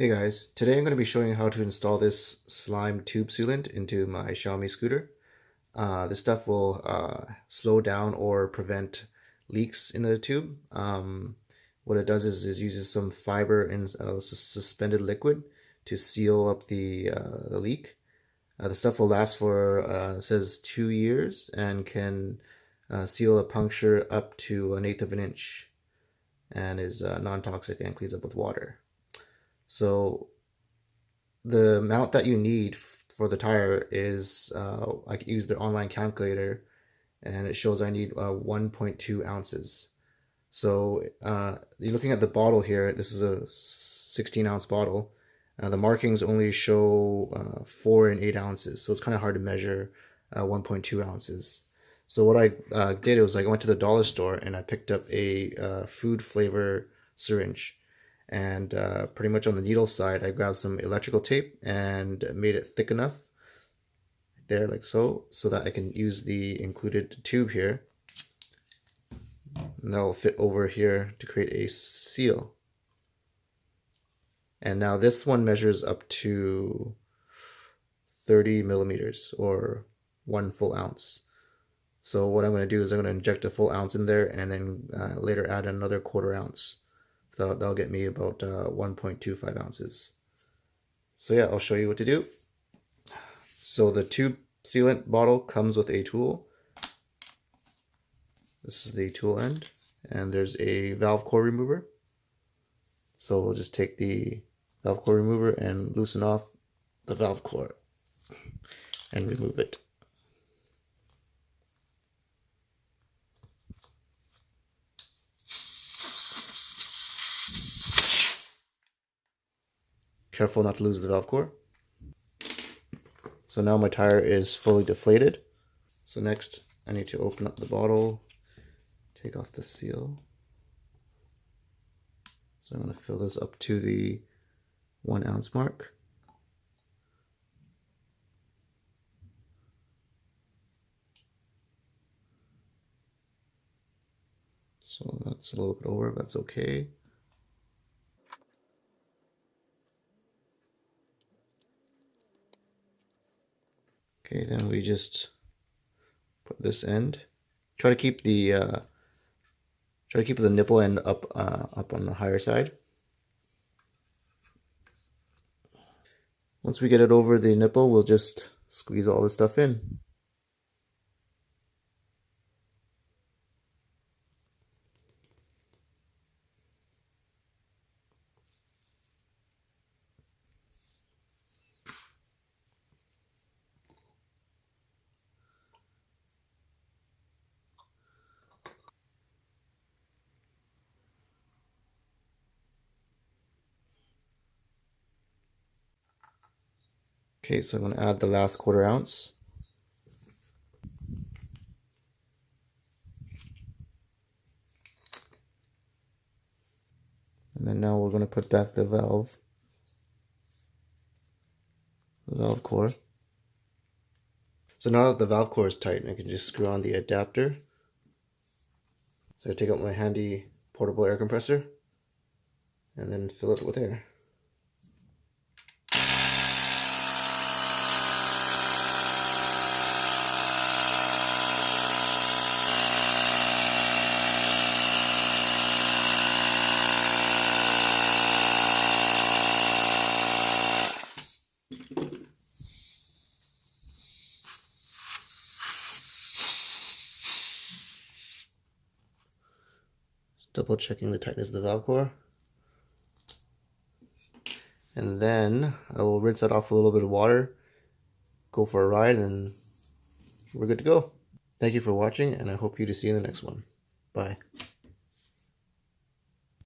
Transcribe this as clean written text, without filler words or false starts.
Hey guys, today I'm going to be showing you how to install this Slime Tube Sealant into my Xiaomi scooter. This stuff will slow down or prevent leaks in the tube. What it does is uses some fiber and suspended liquid to seal up the leak. The stuff will last for, it says 2 years and can seal a puncture up to 1/8 of an inch and is non-toxic and cleans up with water. So the amount that you need for the tire is, I can use the online calculator and it shows I need 1.2 ounces. So you're looking at the bottle here. This is a 16-ounce bottle. The markings only show 4 and 8 ounces. So it's kind of hard to measure 1.2 ounces. So what I did was I went to the dollar store and I picked up a food flavor syringe. And pretty much on the needle side, I grabbed some electrical tape and made it thick enough there, like so that I can use the included tube here. And that will fit over here to create a seal. And now this one measures up to 30 millimeters or 1 full ounce. So what I'm going to do is I'm going to inject a full ounce in there and then later add another 1/4 ounce. So that'll get me about 1.25 ounces. So yeah, I'll show you what to do. So the tube sealant bottle comes with a tool. This is the tool end, and there's a valve core remover. So we'll just take the valve core remover and loosen off the valve core and remove it. Careful not to lose the valve core. So now my tire is fully deflated. So next I need to open up the bottle, take off the seal. So I'm going to fill this up to the 1 ounce mark. So that's a little bit over, but that's okay. Okay, then we just put this end. Try to keep the nipple end up on the higher side. Once we get it over the nipple, we'll just squeeze all this stuff in. Okay, so I'm going to add the last 1/4 ounce. And then now we're going to put back the valve core. So now that the valve core is tight, I can just screw on the adapter. So I take out my handy portable air compressor and then fill it with air. Double checking the tightness of the valve core. And then I will rinse that off with a little bit of water, go for a ride, and we're good to go. Thank you for watching, and I hope you to see you in the next one. Bye.